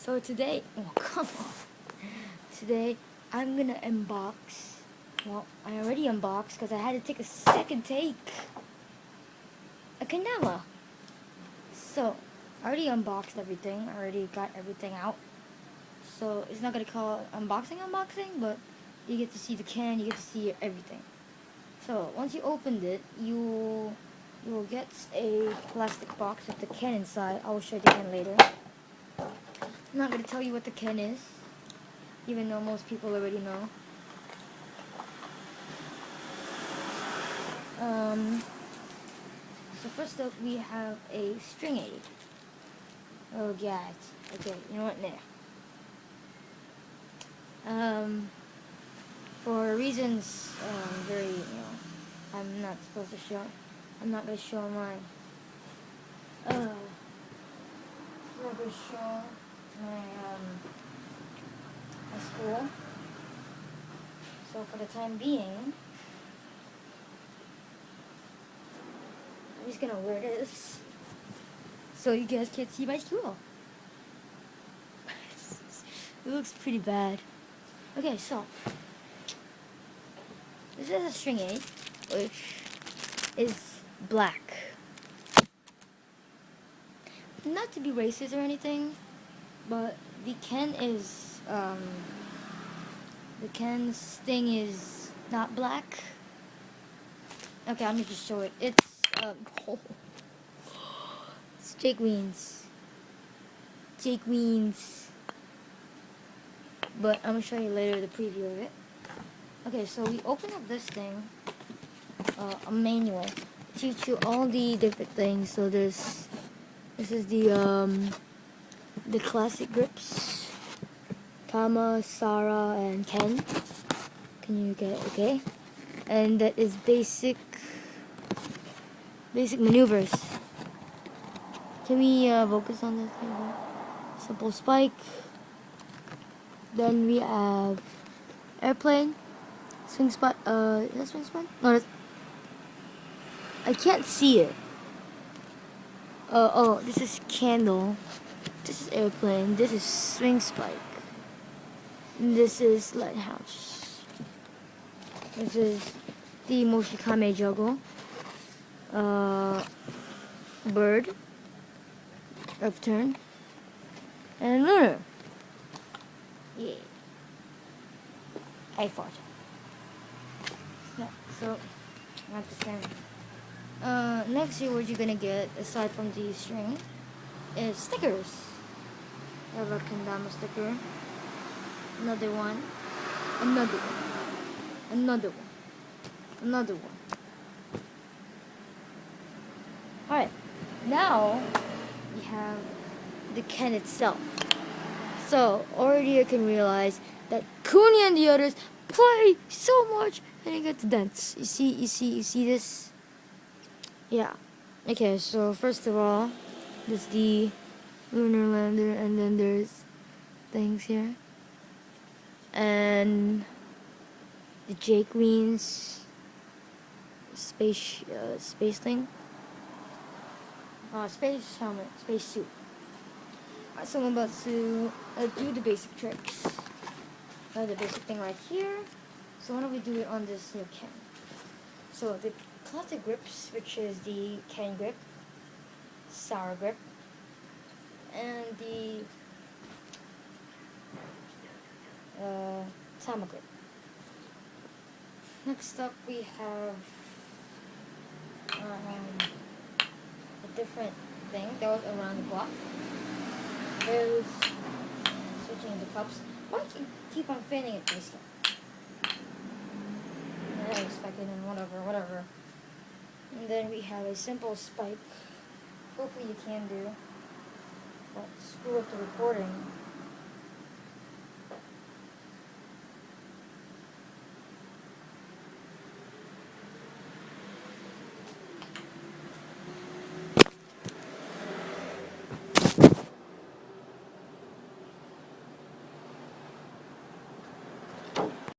So today, oh come on. Today I'm gonna unbox. Well, I already unboxed because I had to take a second take. A Kanama. So I already unboxed everything. I already got everything out. So it's not gonna call unboxing, but you get to see the can. You get to see everything. So once you opened it, you will get a plastic box with the can inside. I will show you the can later. I'm not gonna tell you what the can is, even though most people already know. So first up we have a string aid. Oh god. Okay, you know what? Nah. For reasons, I'm not supposed to show. I'm not gonna show mine. I'm not gonna show my school. So for the time being, I'm just gonna wear this so you guys can't see my school. It looks pretty bad. Okay, so this is a string aid, which is black. Not to be racist or anything, but the can is the can's thing is not black. Okay, I'm gonna just show it. It's Jake Weens. Jake Weens. But I'm gonna show you later the preview of it. Okay, so we open up this thing, a manual, teach you all the different things. So this is the classic grips, Tama, Sarah, and Ken. Can you get it? Okay? And that is basic maneuvers. Can we focus on this? Simple spike. Then we have airplane, swing spot. Is that swing spot? No, that's, I can't see it. Oh, this is candle. This is airplane. This is swing spike. And this is lighthouse. This is the Moshikame juggle. Bird. Earth turn. And lunar. Yeah. I fought. Yeah, so not the same. Next year, what you're gonna get aside from the string is stickers. I have a Kendama sticker. Another one. Another one. Another one. Another one. Alright. Now we have the can itself. So already I can realize that Kuni and the others play so much and they get to dance. You see this? Yeah. Okay, so first of all, there's the lunar lander, and then there's things here. And the Jake Weens space thing. Space helmet, space suit. So I'm about to do the basic tricks. The basic thing right here. So why don't we do it on this new can? So the classic grips, which is the can grip, sour grip, and the Tama grip. Next up we have a different thing that was around the block. There's switching the cups. Why do you keep on fanning it this time? I expected, and whatever. And then we have a simple spike. Hopefully you can do. But screw up the recording.